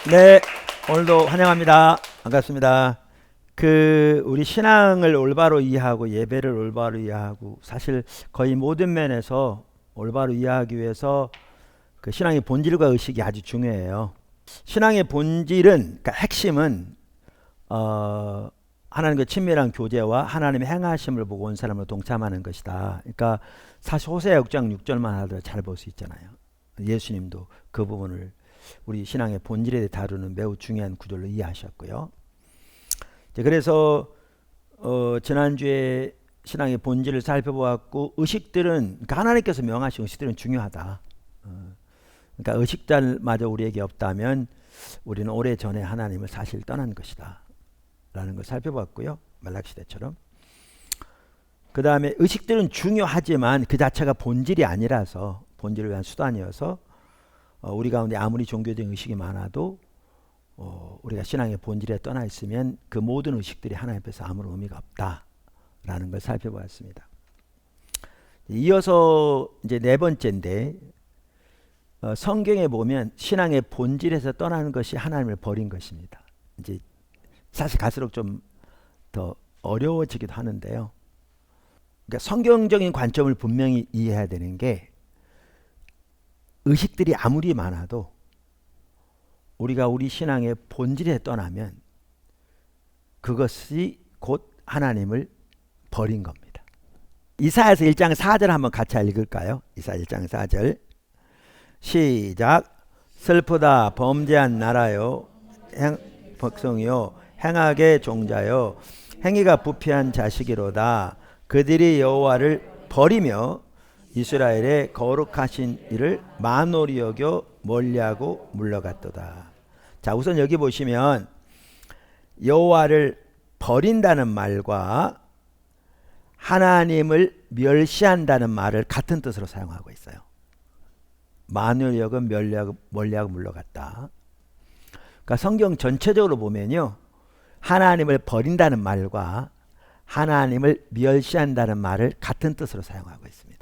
네, 오늘도 환영합니다. 반갑습니다. 우리 신앙을 올바로 이해하고 예배를 올바로 이해하고 사실 거의 모든 면에서 올바로 이해하기 위해서 그 신앙의 본질과 의식이 아주 중요해요. 신앙의 본질은, 그러니까 핵심은 하나님과 친밀한 교제와 하나님의 행하심을 보고 온 사람으로 동참하는 것이다. 그러니까 사실 호세아 6장 6절만 하더라도 잘 볼 수 있잖아요. 예수님도 그 부분을 우리 신앙의 본질에 대해 다루는 매우 중요한 구절로 이해하셨고요. 그래서 지난주에 신앙의 본질을 살펴보았고, 의식들은, 그러니까 하나님께서 명하신 의식들은 중요하다. 그러니까 의식들마저 우리에게 없다면 우리는 오래전에 하나님을 사실 떠난 것이다 라는 걸 살펴봤고요. 말락시대처럼. 그 다음에 의식들은 중요하지만 그 자체가 본질이 아니라서, 본질을 위한 수단이어서 우리 가운데 아무리 종교적인 의식이 많아도 우리가 신앙의 본질에 떠나 있으면 그 모든 의식들이 하나님 앞에서 아무런 의미가 없다라는 걸 살펴보았습니다. 이어서 이제 네 번째인데, 성경에 보면 신앙의 본질에서 떠나는 것이 하나님을 버린 것입니다. 이제 사실 갈수록 좀 더 어려워지기도 하는데요. 그러니까 성경적인 관점을 분명히 이해해야 되는 게, 의식들이 아무리 많아도 우리가 우리 신앙의 본질에 떠나면 그것이 곧 하나님을 버린 겁니다. 이사야서 1장 4절 한번 같이 읽을까요? 이사야 1장 4절 시작. 슬프다 범죄한 나라요 백성이요 행악의 종자요 행위가 부패한 자식이로다. 그들이 여호와를 버리며 이스라엘의 거룩하신 이를 만홀히 여겨 멀리하고 물러갔도다. 자, 우선 여기 보시면 여호와를 버린다는 말과 하나님을 멸시한다는 말을 같은 뜻으로 사용하고 있어요. 만홀히 여겨 멀리하고 물러갔다. 그러니까 성경 전체적으로 보면요, 하나님을 버린다는 말과 하나님을 멸시한다는 말을 같은 뜻으로 사용하고 있습니다.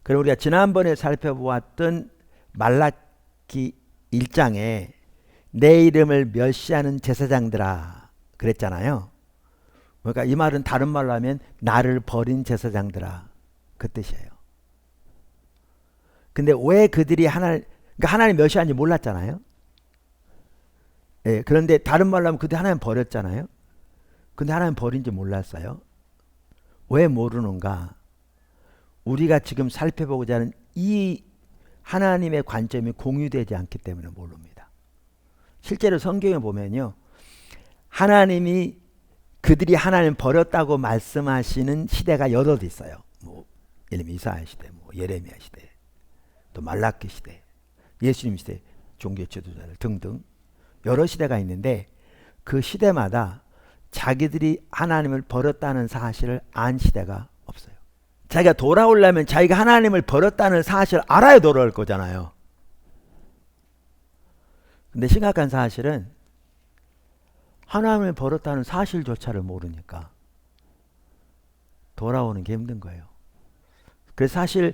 그리고 우리가 지난번에 살펴보았던 말라기 1장에 내 이름을 멸시하는 제사장들아 그랬잖아요. 그러니까 이 말은 다른 말로 하면 나를 버린 제사장들아 그 뜻이에요. 근데 왜 그들이 그러니까 하나님 멸시하는지 몰랐잖아요. 예, 그런데 다른 말로 하면 그들이 하나님 버렸잖아요. 근데 하나님 버린지 몰랐어요. 왜 모르는가? 우리가 지금 살펴보고자 하는 이 하나님의 관점이 공유되지 않기 때문에 모릅니다. 실제로 성경에 보면요, 하나님이 그들이 하나님 버렸다고 말씀하시는 시대가 여럿 있어요. 예를 들면 이사야 시대, 예레미야 시대, 또 말라기 시대, 예수님 시대, 종교 지도자들 등등 여러 시대가 있는데, 그 시대마다 자기들이 하나님을 버렸다는 사실을 안 시대가 없어요. 자기가 돌아오려면 자기가 하나님을 버렸다는 사실을 알아야 돌아올 거잖아요. 근데 심각한 사실은 하나님을 버렸다는 사실조차를 모르니까 돌아오는 게 힘든 거예요. 그래서 사실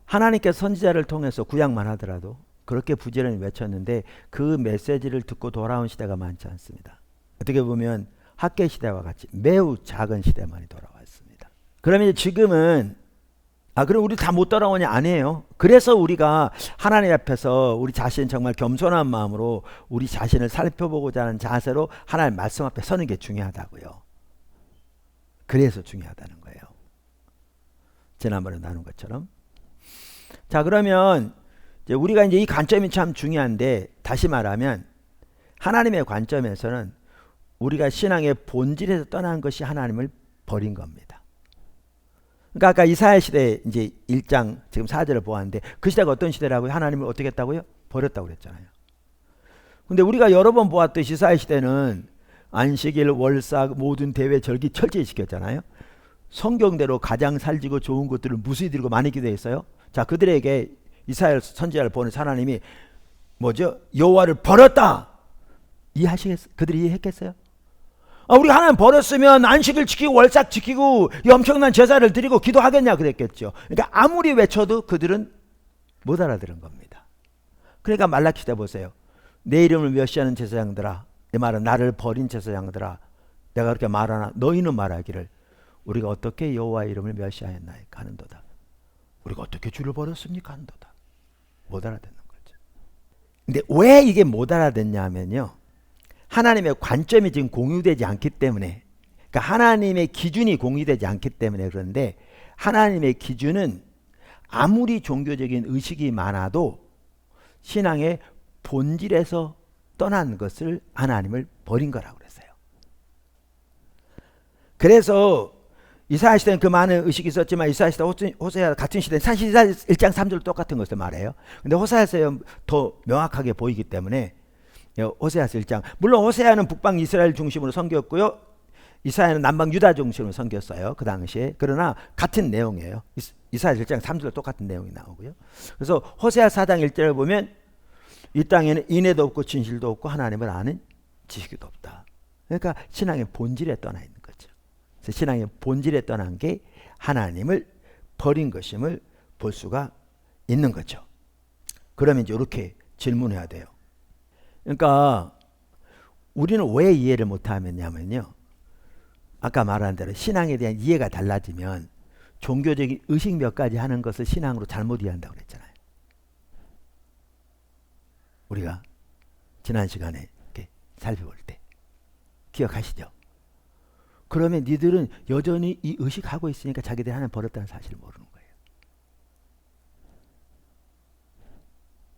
하나님께서 선지자를 통해서 구약만 하더라도 그렇게 부지런히 외쳤는데 그 메시지를 듣고 돌아온 시대가 많지 않습니다. 어떻게 보면 학계 시대와 같이 매우 작은 시대만이 돌아왔습니다. 그러면 지금은 그럼 우리 다 못 따라오냐? 아니에요. 그래서 우리가 하나님 앞에서 우리 자신 정말 겸손한 마음으로 우리 자신을 살펴보고자 하는 자세로 하나님 말씀 앞에 서는 게 중요하다고요. 그래서 중요하다는 거예요. 지난번에 나눈 것처럼. 자, 그러면 이제 우리가 이제 이 관점이 참 중요한데, 다시 말하면 하나님의 관점에서는 우리가 신앙의 본질에서 떠난 것이 하나님을 버린 겁니다. 그러니까 아까 이사야 시대 이제 1장 지금 4절을 보았는데, 그 시대가 어떤 시대라고요? 하나님을 어떻게 했다고요? 버렸다고 그랬잖아요. 근데 우리가 여러 번 보았듯이 이사야 시대는 안식일, 월삭, 모든 대회, 절기 철저히 지켰잖아요. 성경대로 가장 살지고 좋은 것들을 무수히 드리고 많이 기도했어요. 자, 그들에게 이사야 선지자를 보낸 하나님이 뭐죠? 여호와를 버렸다. 그들이 이해했겠어요? 우리가 하나님 버렸으면 안식일 지키고 월삭 지키고 이 엄청난 제사를 드리고 기도하겠냐 그랬겠죠. 그러니까 아무리 외쳐도 그들은 못 알아들은 겁니다. 그러니까 말라기 때 보세요. 내 이름을 멸시하는 제사장들아, 이 말은 나를 버린 제사장들아, 내가 그렇게 말하나 너희는 말하기를 우리가 어떻게 여호와의 이름을 멸시하였나이까 하는도다. 우리가 어떻게 주를 버렸습니까 하는도다. 못 알아듣는 거죠. 근데 왜 이게 못 알아듣냐면요, 하나님의 관점이 지금 공유되지 않기 때문에, 그러니까 하나님의 기준이 공유되지 않기 때문에. 그런데 하나님의 기준은 아무리 종교적인 의식이 많아도 신앙의 본질에서 떠난 것을 하나님을 버린 거라고 그랬어요. 그래서 이사야 시대는 그 많은 의식이 있었지만 이사야 시대, 호세아 같은 시대는 사실 이사야 1장 3절 똑같은 것을 말해요. 근데 호세아에서 더 명확하게 보이기 때문에 호세아서 1장, 물론 호세아는 북방 이스라엘 중심으로 섬겼고요, 이사야는 남방 유다 중심으로 섬겼어요 그 당시에. 그러나 같은 내용이에요. 이사야 1장 3절 똑같은 내용이 나오고요. 그래서 호세아 4장 1절을 보면 이 땅에는 인애도 없고 진실도 없고 하나님을 아는 지식도 없다. 그러니까 신앙의 본질에 떠나 있는 거죠. 그래서 신앙의 본질에 떠난 게 하나님을 버린 것임을 볼 수가 있는 거죠. 그러면 이제 이렇게 질문해야 돼요. 그러니까 우리는 왜 이해를 못하면요, 아까 말한 대로 신앙에 대한 이해가 달라지면 종교적인 의식 몇 가지 하는 것을 신앙으로 잘못 이해한다고 그랬잖아요. 우리가 지난 시간에 이렇게 살펴볼 때 기억하시죠? 그러면 니들은 여전히 이 의식하고 있으니까 자기들이 하나님 버렸다는 사실을 모르는 거예요.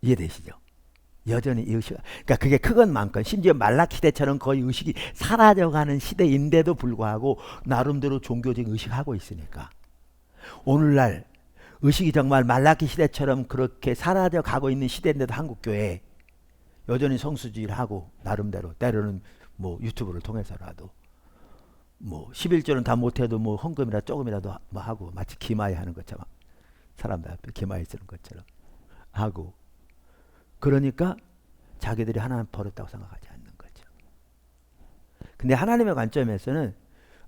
이해되시죠? 여전히 이 의식, 그러니까 그게 크건만큼 심지어 말라키 시대처럼 거의 의식이 사라져가는 시대인데도 불구하고 나름대로 종교적인 의식하고 있으니까 오늘날 의식이 정말 말라키 시대처럼 그렇게 사라져가고 있는 시대인데도 한국교회 여전히 성수주의를 하고 나름대로 때로는 뭐 유튜브를 통해서라도 뭐 11조는 다 못해도 뭐 헌금이라 조금이라도 뭐 하고 마치 기마에 하는 것처럼 사람들 앞에 기마에 쓰는 것처럼 하고, 그러니까 자기들이 하나님 버렸다고 생각하지 않는 거죠. 근데 하나님의 관점에서는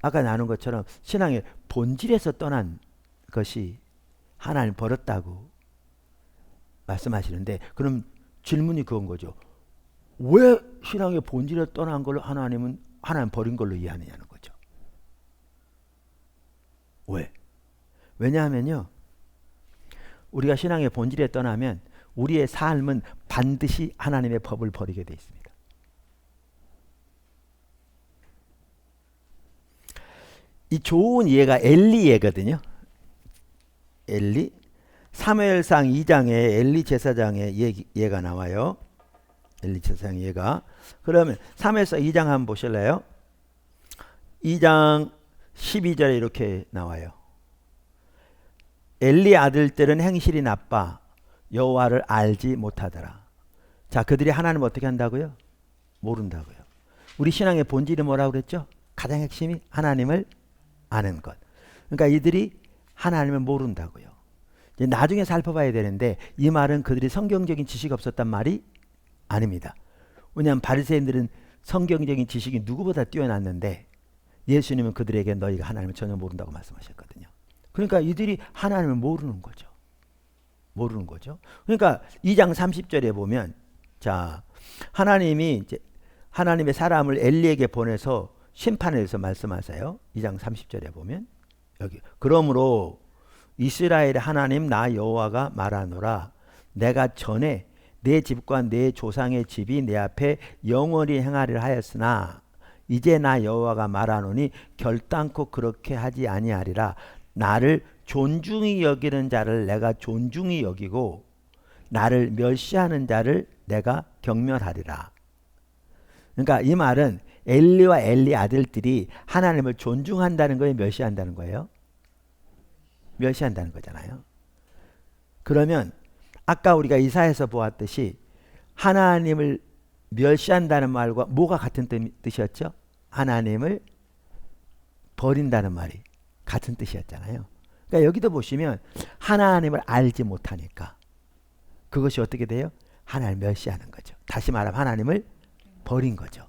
아까 나눈 것처럼 신앙의 본질에서 떠난 것이 하나님 버렸다고 말씀하시는데, 그럼 질문이 그건 거죠. 왜 신앙의 본질에 떠난 걸 하나님은 하나님 버린 걸로 이해하느냐는 거죠. 왜? 왜냐하면요, 우리가 신앙의 본질에 떠나면 우리의 삶은 반드시 하나님의 법을 버리게 돼 있습니다. 이 좋은 예가 엘리 예거든요. 엘리, 사무엘상 2장에 엘리 제사장의 예가 나와요. 엘리 제사장 예가. 그러면 사무엘상 2장 한번 보실래요? 2장 12절에 이렇게 나와요. 엘리 아들들은 행실이 나빠 여호와를 알지 못하더라. 자, 그들이 하나님을 어떻게 한다고요? 모른다고요. 우리 신앙의 본질이 뭐라고 그랬죠? 가장 핵심이 하나님을 아는 것. 그러니까 이들이 하나님을 모른다고요. 이제 나중에 살펴봐야 되는데 이 말은 그들이 성경적인 지식이 없었단 말이 아닙니다. 왜냐하면 바리새인들은 성경적인 지식이 누구보다 뛰어났는데 예수님은 그들에게 너희가 하나님을 전혀 모른다고 말씀하셨거든요. 그러니까 이들이 하나님을 모르는 거죠. 모르는 거죠. 그러니까 2장 30절에 보면, 자, 하나님이 이제 하나님의 사람을 엘리에게 보내서 심판에 대해서 말씀하세요. 2장 30절에 보면 여기, 그러므로 이스라엘의 하나님 나 여호와가 말하노라, 내가 전에 내 집과 내 조상의 집이 내 앞에 영원히 행하리라 하였으나 이제 나 여호와가 말하노니 결단코 그렇게 하지 아니하리라. 나를 존중히 여기는 자를 내가 존중히 여기고 나를 멸시하는 자를 내가 경멸하리라. 그러니까 이 말은 엘리와 엘리 아들들이 하나님을 존중한다는 거예요, 멸시한다는 거예요? 멸시한다는 거잖아요. 그러면 아까 우리가 이사야에서 보았듯이 하나님을 멸시한다는 말과 뭐가 같은 뜻이었죠? 하나님을 버린다는 말이 같은 뜻이었잖아요. 그러니까 여기도 보시면 하나님을 알지 못하니까 그것이 어떻게 돼요? 하나님을 멸시하는 거죠. 다시 말하면 하나님을 버린 거죠.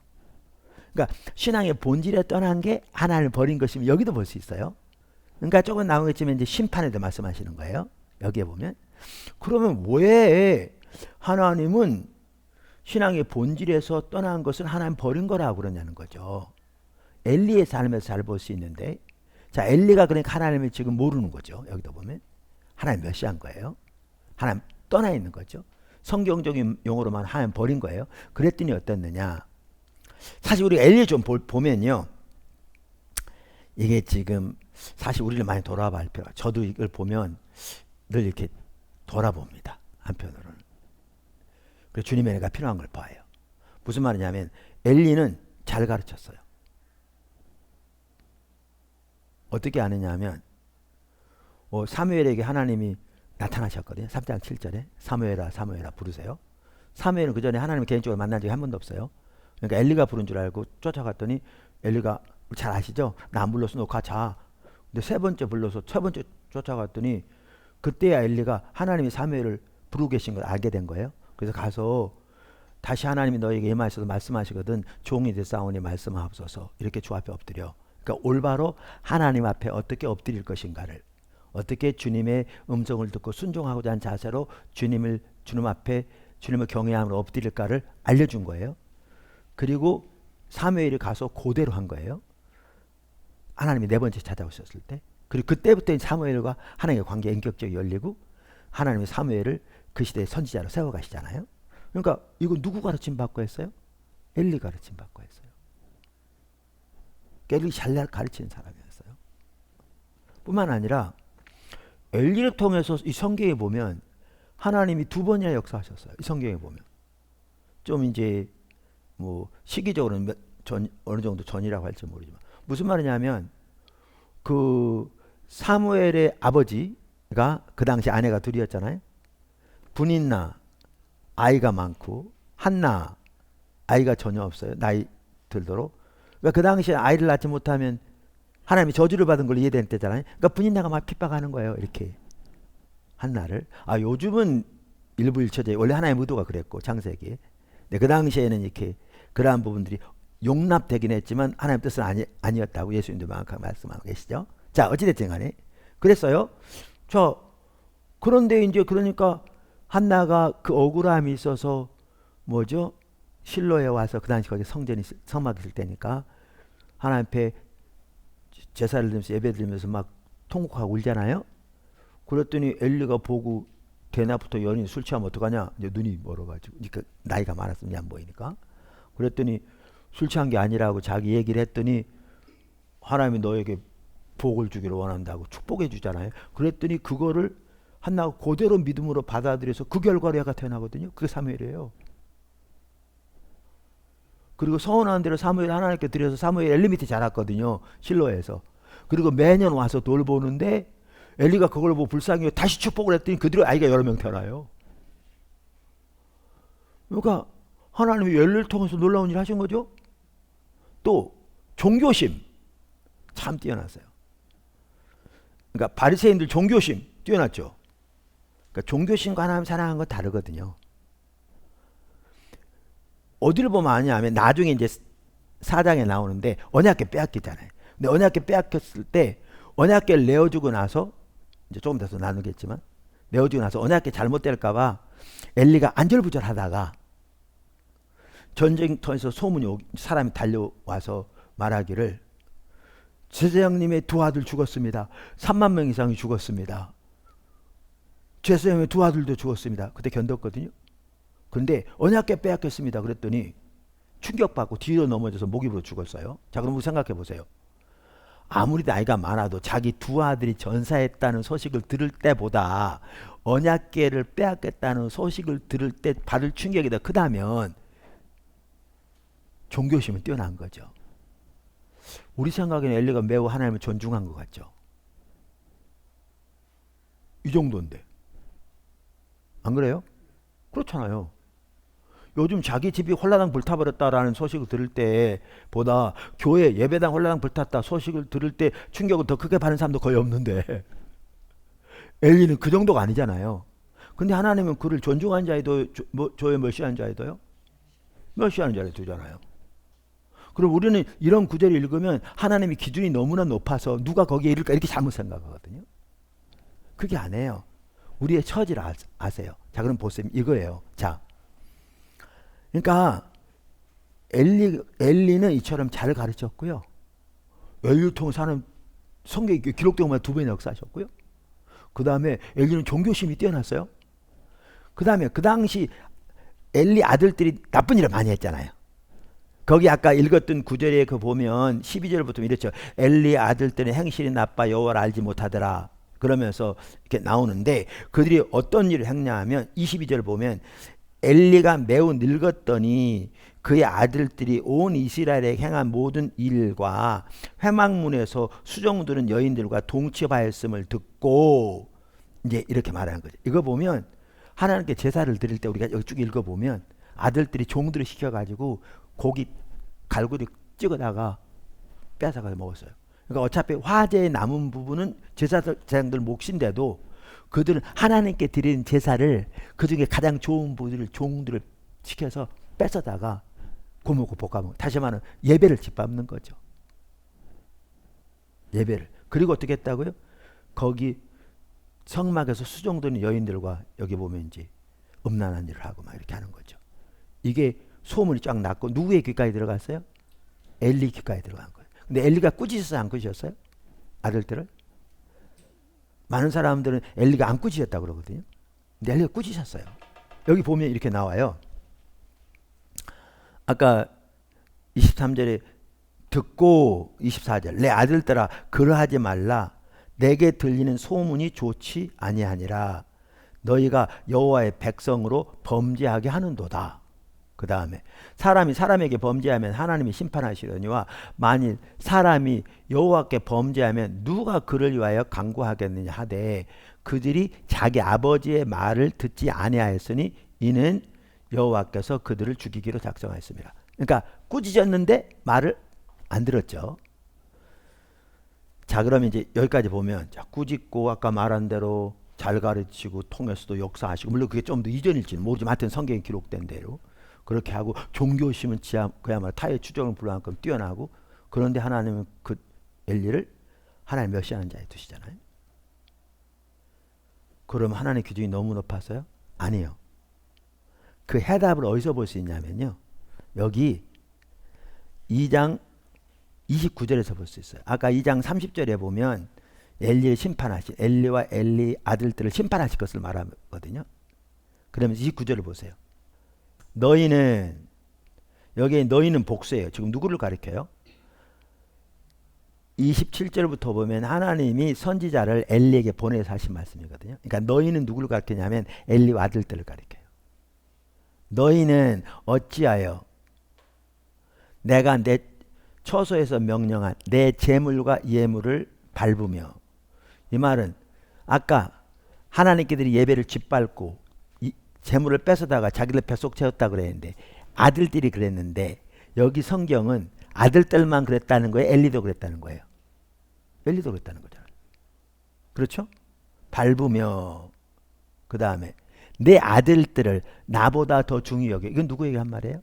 그러니까 신앙의 본질에 떠난 게 하나님을 버린 것이면 여기도 볼 수 있어요. 그러니까 조금 나오겠지만 이제 심판에도 말씀하시는 거예요. 여기에 보면. 그러면 왜 하나님은 신앙의 본질에서 떠난 것을 하나님 버린 거라고 그러냐는 거죠. 엘리의 삶에서 잘 볼 수 있는데, 자, 엘리가 그러니까 하나님을 지금 모르는 거죠. 여기도 보면 하나님 멸시한 거예요. 하나님 떠나 있는 거죠. 성경적인 용어로만 하나님 버린 거예요. 그랬더니 어땠느냐. 사실 우리 엘리 좀 보면요, 이게 지금 사실 우리를 많이 돌아봐 할 필요가, 저도 이걸 보면 늘 이렇게 돌아봅니다. 한편으로는. 그래서 주님의 은혜가 필요한 걸 봐요. 무슨 말이냐면 엘리는 잘 가르쳤어요. 어떻게 아느냐면 사무엘에게 하나님이 나타나셨거든요. 3장 7절에 사무엘아 사무엘아 부르세요. 사무엘은 그 전에 하나님을 개인적으로 만난 적이 한 번도 없어요. 그러니까 엘리가 부른 줄 알고 쫓아갔더니 엘리가 잘 아시죠? 나 안 불렀어, 너 가 자. 근데 세 번째 불러서 세 번째 쫓아갔더니 그때야 엘리가 하나님이 사무엘을 부르고 계신 걸 알게 된 거예요. 그래서 가서 다시 하나님이 너에게 임하셔서 말씀하시거든 종이 되사오니 말씀하옵소서, 이렇게 주 앞에 엎드려. 그러니까 올바로 하나님 앞에 어떻게 엎드릴 것인가를, 어떻게 주님의 음성을 듣고 순종하고자 하는 자세로 주님 앞에 주님을 경외함으로 엎드릴까를 알려준 거예요. 그리고 사무엘이 가서 그대로 한 거예요. 하나님이 네 번째 찾아오셨을 때. 그리고 그때부터 사무엘과 하나님의 관계가 인격적이 열리고 하나님이 사무엘을 그 시대의 선지자로 세워가시잖아요. 그러니까 이거 누구 가르침 받고 했어요? 엘리 가르침 받고 했어요. 엘리 잘 가르치는 사람이었어요. 뿐만 아니라 엘리를 통해서 이 성경에 보면 하나님이 두 번이나 역사하셨어요. 이 성경에 보면 좀 이제 뭐 시기적으로는 어느 정도 전이라고 할지 모르지만 무슨 말이냐면 그 사무엘의 아버지가 그 당시 아내가 둘이었잖아요. 분인나 아이가 많고 한나 아이가 전혀 없어요. 나이 들도록. 그러니까 그 당시에 아이를 낳지 못하면 하나님이 저주를 받은 걸 이해될 때잖아요. 그러니까 분인나가 막 핍박하는 거예요. 이렇게 한나를. 요즘은 일부 일처제 원래 하나님의 의도가 그랬고 창세기에. 근데 그 당시에는 이렇게 그러한 부분들이 용납되긴 했지만 하나님 뜻은 아니었다고 예수님도 명확하게 말씀하고 계시죠. 자, 어찌됐든 간에 그랬어요. 그런데 이제 그러니까 한나가 그 억울함이 있어서 뭐죠? 실로에 와서 그 당시 거기 성막이 있을 때니까 하나님 앞에 제사를 드리면서 예배 드리면서 막 통곡하고 울잖아요. 그랬더니 엘리가 보고 대낮부터 연인 술 취하면 어떡하냐? 이제 눈이 멀어가지고 그러니까 나이가 많았으면 안 보이니까. 그랬더니 술 취한 게 아니라고 자기 얘기를 했더니 하나님이 너에게 복을 주기를 원한다고 축복해 주잖아요. 그랬더니 그거를 한나가 그대로 믿음으로 받아들여서 그 결과로 애가 태어나거든요. 그게 사무엘이에요. 그리고 서운한 대로 사무엘 하나님께 드려서 사무엘 엘리 밑에 자랐거든요. 실로에서. 그리고 매년 와서 돌보는데 엘리가 그걸 보고 불쌍히 다시 축복을 했더니 그대로 아이가 여러 명 태어나요. 그러니까 하나님이 엘리를 통해서 놀라운 일을 하신 거죠. 또 종교심 참 뛰어났어요. 그러니까 바리새인들 종교심 뛰어났죠. 그러니까 종교심과 하나님 사랑하는 건 다르거든요. 어디를 보면 아냐면 나중에 이제 4장에 나오는데 언약궤 빼앗기잖아요. 근데 언약궤 빼앗겼을 때 언약궤를 내어주고 나서 이제 조금 더 나누겠지만 내어주고 나서 언약궤 잘못될까봐 엘리가 안절부절하다가 전쟁터에서 소문이 사람이 달려와서 말하기를 제사장님의 두 아들 죽었습니다. 3만 명 이상이 죽었습니다. 제사장님의 두 아들도 죽었습니다. 그때 견뎠거든요. 그런데 언약궤 빼앗겼습니다. 그랬더니 충격받고 뒤로 넘어져서 목입으로 죽었어요. 자, 그럼 생각해 보세요. 아무리 나이가 많아도 자기 두 아들이 전사했다는 소식을 들을 때보다 언약궤를 빼앗겼다는 소식을 들을 때 받을 충격이 더 크다면 종교심은 뛰어난 거죠. 우리 생각에는 엘리가 매우 하나님을 존중한 것 같죠. 이 정도인데 안 그래요? 그렇잖아요. 요즘 자기 집이 홀라당 불타버렸다라는 소식을 들을 때보다 교회 예배당 홀라당 불탔다 소식을 들을 때 충격을 더 크게 받는 사람도 거의 없는데 엘리는 그 정도가 아니잖아요. 근데 하나님은 그를 존중한 자에도 조에 멸시한 자에도요? 멸시하는 자를 두잖아요. 그럼 우리는 이런 구절을 읽으면 하나님의 기준이 너무나 높아서 누가 거기에 이를까 이렇게 잘못 생각하거든요. 그게 아니에요. 우리의 처지를 아세요. 자, 그럼 보세요. 이거예요. 자, 그러니까 엘리는 이처럼 잘 가르쳤고요. 엘리를 통해서 하는 성경에 기록된 것만 2번이나 역사하셨고요. 그 다음에 엘리는 종교심이 뛰어났어요. 그 다음에 그 당시 엘리 아들들이 나쁜 일을 많이 했잖아요. 거기 아까 읽었던 구절에 그 보면 12절부터 이랬죠. 엘리 아들들의 행실이 나빠 여호와를 알지 못하더라. 그러면서 이렇게 나오는데 그들이 어떤 일을 했냐 하면 22절 보면 엘리가 매우 늙었더니 그의 아들들이 온 이스라엘에 행한 모든 일과 회막문에서 수종드는 여인들과 동침하였음을 듣고 이제 이렇게 말하는 거죠. 이거 보면 하나님께 제사를 드릴 때 우리가 여기 쭉 읽어보면 아들들이 종들을 시켜가지고 고기 갈고리 찍어다가 뺏어가서 먹었어요. 그러니까 어차피 화제에 남은 부분은 제사장들 몫인데도 그들은 하나님께 드리는 제사를 그중에 가장 좋은 부분을 종들을 시켜서 뺏어다가 고먹고 볶아먹고 다시 말하면 예배를 짓밟는 거죠. 예배를. 그리고 어떻게 했다고요? 거기 성막에서 수종드는 여인들과 여기 보면 이제 음란한 일을 하고 막 이렇게 하는 거죠. 이게 소문이 쫙 났고 누구의 귓가에 들어갔어요? 엘리 귓가에 들어간 거예요. 근데 엘리가 꾸짖었어요? 안 꾸짖었어요? 아들들을? 많은 사람들은 엘리가 안 꾸짖었다고 그러거든요. 근데 엘리가 꾸짖었어요. 여기 보면 이렇게 나와요. 아까 23절에 듣고 24절 내 아들들아 그러하지 말라 내게 들리는 소문이 좋지 아니하니라 너희가 여호와의 백성으로 범죄하게 하는도다. 그 다음에 사람이 사람에게 범죄하면 하나님이 심판하시려니와 만일 사람이 여호와께 범죄하면 누가 그를 위하여 강구하겠느냐 하되 그들이 자기 아버지의 말을 듣지 아니하였으니 이는 여호와께서 그들을 죽이기로 작정하였습니다. 그러니까 꾸짖었는데 말을 안 들었죠. 자 그러면 이제 여기까지 보면 자, 꾸짖고 아까 말한 대로 잘 가르치고 통해서도 역사하시고 물론 그게 좀 더 이전일지는 모르지만 하여튼 성경에 기록된 대로 그렇게 하고 종교심은 그야말로 타의 추종을 불허한 만큼 뛰어나고 그런데 하나님은 그 엘리를 하나님 멸시하는 자에 두시잖아요. 그럼 하나님의 기준이 너무 높아서요? 아니에요. 그 해답을 어디서 볼 수 있냐면요. 여기 2장 29절에서 볼 수 있어요. 아까 2장 30절에 보면 엘리를 심판하신 엘리와 엘리 아들들을 심판하실 것을 말하거든요. 그러면서 29절을 보세요. 너희는 여기에 너희는 복수예요. 지금 누구를 가리켜요? 27절부터 보면 하나님이 선지자를 엘리에게 보내서 하신 말씀이거든요. 그러니까 너희는 누구를 가리키냐면 엘리와 아들들을 가리켜요. 너희는 어찌하여 내가 내 처소에서 명령한 내 제물과 예물을 밟으며 이 말은 아까 하나님께들이 예배를 짓밟고 재물을 뺏어다가 자기들 뱃속 채웠다 그랬는데 아들들이 그랬는데 여기 성경은 아들들만 그랬다는 거예요? 엘리도 그랬다는 거예요? 엘리도 그랬다는 거잖아요. 그렇죠? 밟으며 그 다음에 내 아들들을 나보다 더 중히 여겨. 이건 누구에게 한 말이에요?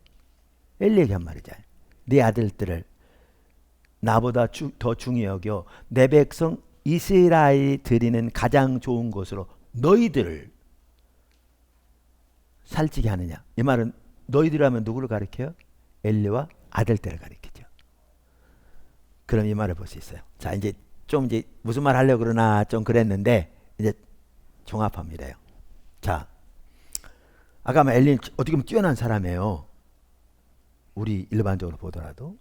엘리에게 한 말이잖아요. 내 아들들을 나보다 더 중히 여겨 내 백성 이스라엘이 드리는 가장 좋은 것으로 너희들을 살찌게 하느냐. 이 말은 너희들하면 누구를 가리켜요? 엘리와 아들들을 가리키죠. 그럼 이 말을 볼 수 있어요. 자 이제 좀 이제 무슨 말 하려고 그러나 좀 그랬는데 이제 종합합니다요. 자 아까 엘리는 어떻게 보면 뛰어난 사람이에요. 우리 일반적으로 보더라도.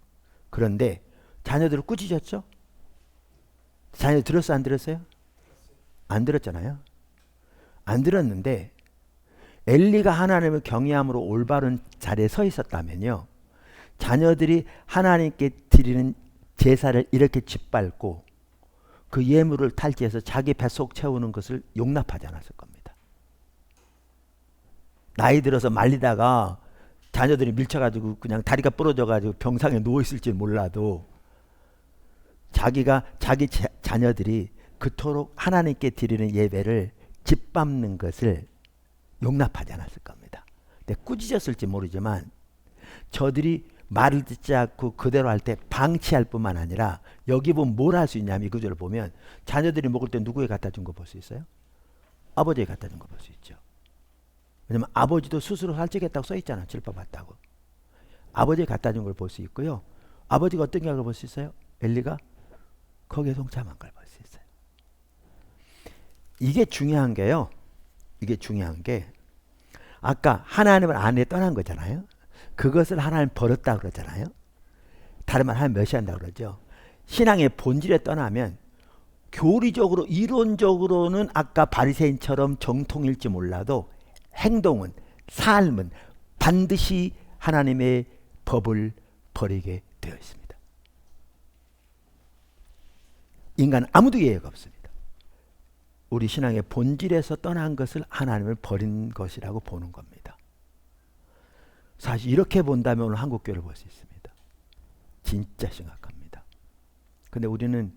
그런데 자녀들을 꾸짖었죠? 자녀들 들었어요? 안 들었어요? 안 들었잖아요. 안 들었는데 엘리가 하나님을 경외함으로 올바른 자리에 서 있었다면요. 자녀들이 하나님께 드리는 제사를 이렇게 짓밟고 그 예물을 탈취해서 자기 뱃속 채우는 것을 용납하지 않았을 겁니다. 나이 들어서 말리다가 자녀들이 밀쳐가지고 그냥 다리가 부러져가지고 병상에 누워있을지 몰라도 자기가 자기 자녀들이 그토록 하나님께 드리는 예배를 짓밟는 것을 용납하지 않았을 겁니다. 근데 꾸짖었을지 모르지만 저들이 말을 듣지 않고 그대로 할 때 방치할 뿐만 아니라 여기 보면 뭘 할 수 있냐면 이 구절을 보면 자녀들이 먹을 때 누구에 갖다 준 거 볼 수 있어요? 아버지에 갖다 준 거 볼 수 있죠. 왜냐면 아버지도 스스로 살찌겠다고 써 있잖아. 질법했다고. 아버지가 갖다 준 걸 볼 수 있고요. 아버지가 어떤 걸 볼 수 있어요? 엘리가 거기에 동참한 걸 볼 수 있어요. 이게 중요한 게요. 이게 중요한 게 아까 하나님을 아내 떠난 거잖아요. 그것을 하나님 버렸다 그러잖아요. 다른 말 하면 멸시한다 그러죠. 신앙의 본질에 떠나면 교리적으로 이론적으로는 아까 바리새인처럼 정통일지 몰라도 행동은 삶은 반드시 하나님의 법을 버리게 되어 있습니다. 인간은 아무도 예외가 없습니다. 우리 신앙의 본질에서 떠난 것을 하나님을 버린 것이라고 보는 겁니다. 사실 이렇게 본다면 오늘 한국교회를 볼 수 있습니다. 진짜 심각합니다. 근데 우리는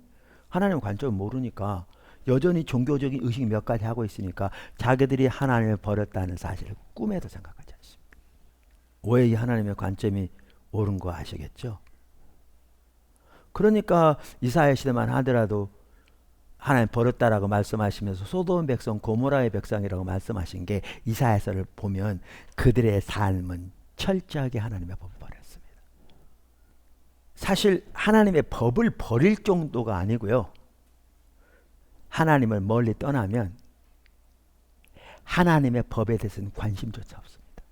하나님의 관점을 모르니까 여전히 종교적인 의식 몇 가지 하고 있으니까 자기들이 하나님을 버렸다는 사실을 꿈에도 생각하지 않습니다. 왜 이 하나님의 관점이 옳은 거 아시겠죠? 그러니까 이사야 시대만 하더라도 하나님 버렸다라고 말씀하시면서 소돔 백성 고모라의 백성이라고 말씀하신 게 이사야서를 보면 그들의 삶은 철저하게 하나님의 법을 버렸습니다. 사실 하나님의 법을 버릴 정도가 아니고요. 하나님을 멀리 떠나면 하나님의 법에 대해서는 관심조차 없습니다.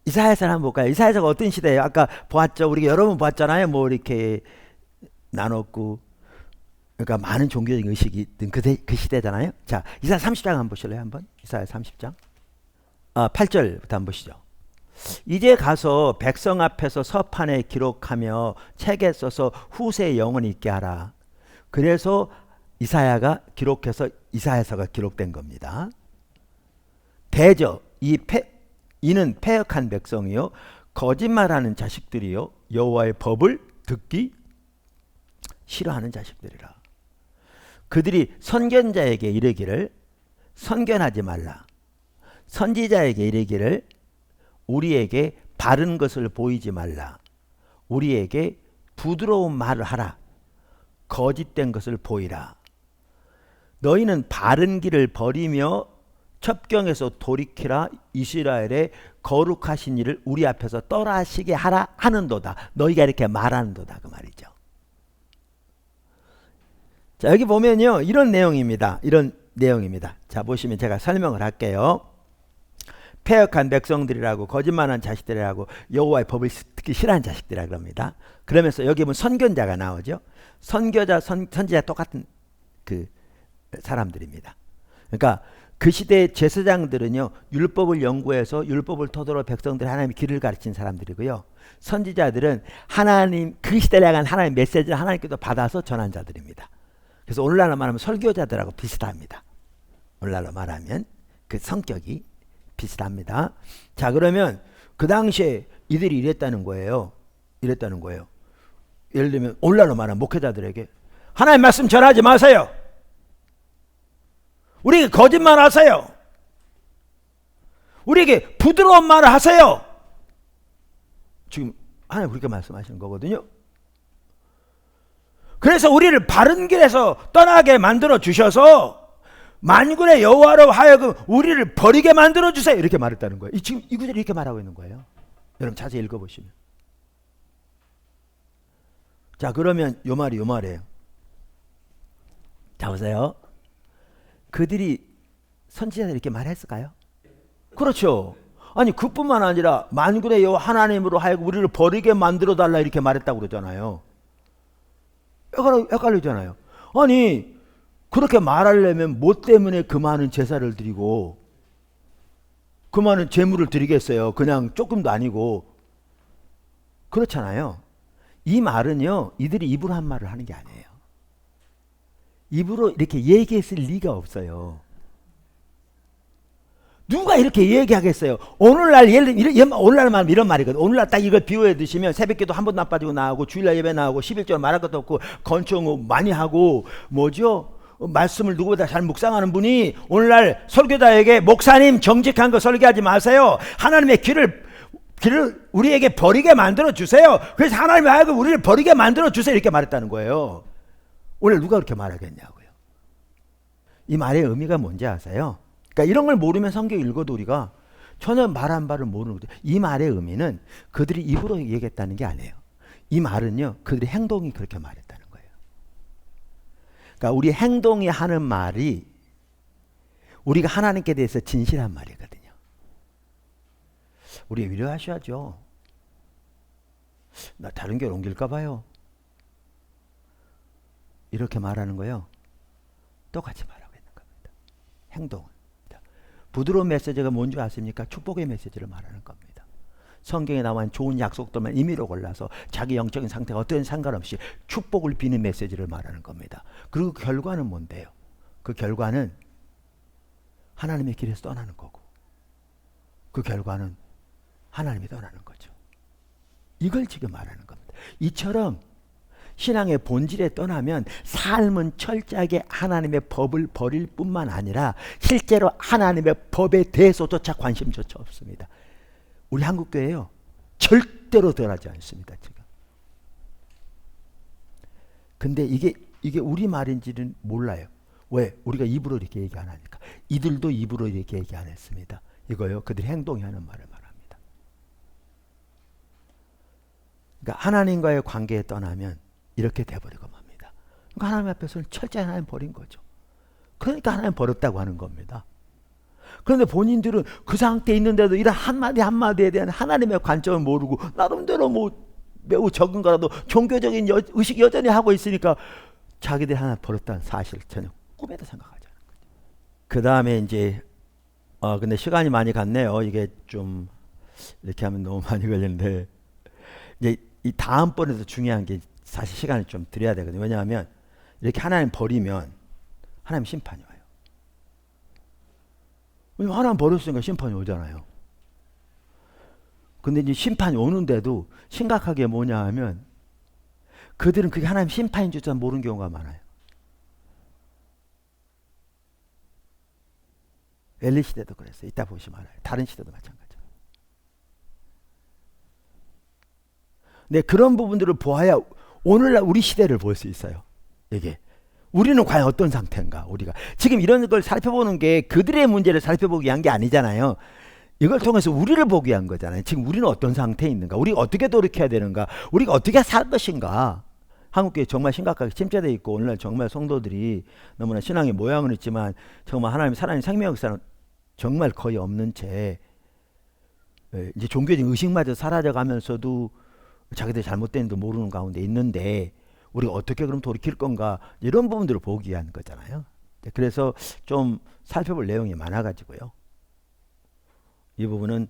이사야서를 한번 볼까요? 이사야서가 어떤 시대예요? 아까 보았죠. 우리가 여러 번 보았잖아요. 뭐 이렇게 나눴고 그러니까 많은 종교적인 의식이 있던 그 시대잖아요. 자, 이사야 30장 한번 보실래요? 한번 이사야 30장 8절부터 한번 보시죠. 이제 가서 백성 앞에서 서판에 기록하며 책에 써서 후세에 영원히 있게 하라. 그래서 이사야가 기록해서 이사야서가 기록된 겁니다. 대저 이는 패역한 백성이요 거짓말하는 자식들이요 여호와의 법을 듣기 싫어하는 자식들이라. 그들이 선견자에게 이르기를 선견하지 말라. 선지자에게 이르기를 우리에게 바른 것을 보이지 말라. 우리에게 부드러운 말을 하라. 거짓된 것을 보이라. 너희는 바른 길을 버리며 첩경에서 돌이키라. 이스라엘의 거룩하신 일을 우리 앞에서 떠나시게 하라 하는도다. 너희가 이렇게 말하는도다 그 말이죠. 자, 여기 보면요. 이런 내용입니다. 이런 내용입니다. 자, 보시면 제가 설명을 할게요. 패역한 백성들이라고 거짓말하는 자식들이라고 여호와의 법을 듣기 싫어하는 자식들이라고 그럽니다. 그러면서 여기 보면 선견자가 나오죠. 선교자, 선지자 똑같은 그 사람들입니다. 그러니까 그 시대의 제사장들은요. 율법을 연구해서 율법을 토대로 백성들 하나님의 길을 가르친 사람들이고요. 선지자들은 하나님 그 시대에 향한 하나님의 메시지를 하나님께서 받아서 전한 자들입니다. 그래서 오늘날로 말하면 설교자들하고 비슷합니다. 오늘날로 말하면 그 성격이 비슷합니다. 자, 그러면 그 당시에 이들이 이랬다는 거예요. 이랬다는 거예요. 예를 들면 오늘날로 말하면 목회자들에게 하나님 말씀 전하지 마세요. 우리에게 거짓말 하세요. 우리에게 부드러운 말을 하세요. 지금 하나님 그렇게 말씀하시는 거거든요. 그래서 우리를 바른 길에서 떠나게 만들어 주셔서 만군의 여호와로 하여금 우리를 버리게 만들어 주세요. 이렇게 말했다는 거예요. 지금 이 구절이 이렇게 말하고 있는 거예요. 여러분 자세히 읽어보시면. 자, 그러면 요 말이 요 말이에요. 자, 보세요. 그들이 선지자들이 이렇게 말했을까요? 그렇죠. 아니 그뿐만 아니라 만군의 여호와 하나님으로 하여금 우리를 버리게 만들어 달라 이렇게 말했다고 그러잖아요. 헷갈리잖아요. 아니 그렇게 말하려면 뭐 때문에 그 많은 제사를 드리고 그 많은 제물을 드리겠어요. 그냥 조금도 아니고. 그렇잖아요. 이 말은요 이들이 입으로 한 말을 하는 게 아니에요. 입으로 이렇게 얘기했을 리가 없어요. 누가 이렇게 얘기하겠어요? 오늘날 오늘날 말하면 이런 말이거든. 오늘날 딱 이걸 비유해 드시면 새벽기도 한 번도 안 빠지고 나오고 주일날 예배 나오고 11절 말할 것도 없고 건축 많이 하고 뭐죠? 말씀을 누구보다 잘 묵상하는 분이 오늘날 설교자에게 목사님 정직한 거 설교하지 마세요. 하나님의 길을 우리에게 버리게 만들어 주세요. 그래서 하나님이 하여금 우리를 버리게 만들어 주세요. 이렇게 말했다는 거예요. 오늘 누가 그렇게 말하겠냐고요. 이 말의 의미가 뭔지 아세요? 그러니까 이런 걸 모르면 성경 읽어도 우리가 전혀 말한 바를 모르는 거죠. 이 말의 의미는 그들이 입으로 얘기했다는 게 아니에요. 이 말은요, 그들의 행동이 그렇게 말했다는 거예요. 그러니까 우리 행동이 하는 말이 우리가 하나님께 대해서 진실한 말이거든요. 우리 위로하셔야죠. 나 다른 교회 옮길까 봐요. 이렇게 말하는 거요. 똑같이 말하고 있는 겁니다. 행동은. 부드러운 메시지가 뭔지 아십니까? 축복의 메시지를 말하는 겁니다. 성경에 나온 좋은 약속들만 임의로 골라서 자기 영적인 상태가 어떤 상관없이 축복을 비는 메시지를 말하는 겁니다. 그리고 그 결과는 뭔데요? 그 결과는 하나님의 길에서 떠나는 거고, 그 결과는 하나님이 떠나는 거죠. 이걸 지금 말하는 겁니다. 이처럼 신앙의 본질에 떠나면 삶은 철저하게 하나님의 법을 버릴 뿐만 아니라 실제로 하나님의 법에 대해서조차 관심조차 없습니다. 우리 한국교회요, 절대로 덜하지 않습니다. 지금. 근데 이게 우리 말인지는 몰라요. 왜? 우리가 입으로 이렇게 얘기 안 하니까. 이들도 입으로 이렇게 얘기 안 했습니다. 이거요, 그들이 행동이 하는 말을 말합니다. 그러니까 하나님과의 관계에 떠나면 이렇게 돼버리고 맙니다. 그러니까 하나님 앞에서는 철저히 하나님 버린 거죠. 그러니까 하나님 버렸다고 하는 겁니다. 그런데 본인들은 그 상태에 있는데도 이런 한마디 한마디에 대한 하나님의 관점을 모르고 나름대로 뭐 매우 적은 거라도 종교적인 의식 여전히 하고 있으니까 자기들이 하나 버렸다는 사실 전혀 꿈에도 생각하지 않은 거죠. 그 다음에 이제 근데 시간이 많이 갔네요. 이게 좀 이렇게 하면 너무 많이 걸리는데 이제 이 다음번에도 중요한 게 사실 시간을 좀 드려야 되거든요. 왜냐하면 이렇게 하나님 버리면 하나님 심판이 와요. 왜냐면 하나님 버렸으니까 심판이 오잖아요. 근데 이제 심판이 오는데도 심각하게 뭐냐 하면 그들은 그게 하나님 심판인 줄도 모르는 경우가 많아요. 엘리 시대도 그랬어요. 이따 보시면 알아요. 다른 시대도 마찬가지예요. 네, 그런 부분들을 보아야 오늘날 우리 시대를 볼 수 있어요. 이게 우리는 과연 어떤 상태인가. 우리가 지금 이런 걸 살펴보는 게 그들의 문제를 살펴보기 위한 게 아니잖아요. 이걸 통해서 우리를 보기 위한 거잖아요. 지금 우리는 어떤 상태에 있는가, 우리가 어떻게 돌이켜야 되는가, 우리가 어떻게 살 것인가. 한국교회 정말 심각하게 침체되어 있고 오늘날 정말 성도들이 너무나 신앙의 모양은 있지만 정말 하나님 살아있는 생명 역사는 정말 거의 없는 채 이제 종교적인 의식마저 사라져가면서도 자기들 잘못된 줄 모르는 가운데 있는데 우리가 어떻게 그럼 돌이킬 건가, 이런 부분들을 보기 위한 거잖아요. 그래서 좀 살펴볼 내용이 많아가지고요. 이 부분은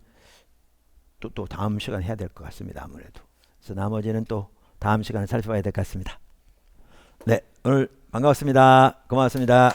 또 다음 시간에 해야 될 것 같습니다. 아무래도. 그래서 나머지는 또 다음 시간에 살펴봐야 될 것 같습니다. 네, 오늘 반가웠습니다. 고맙습니다.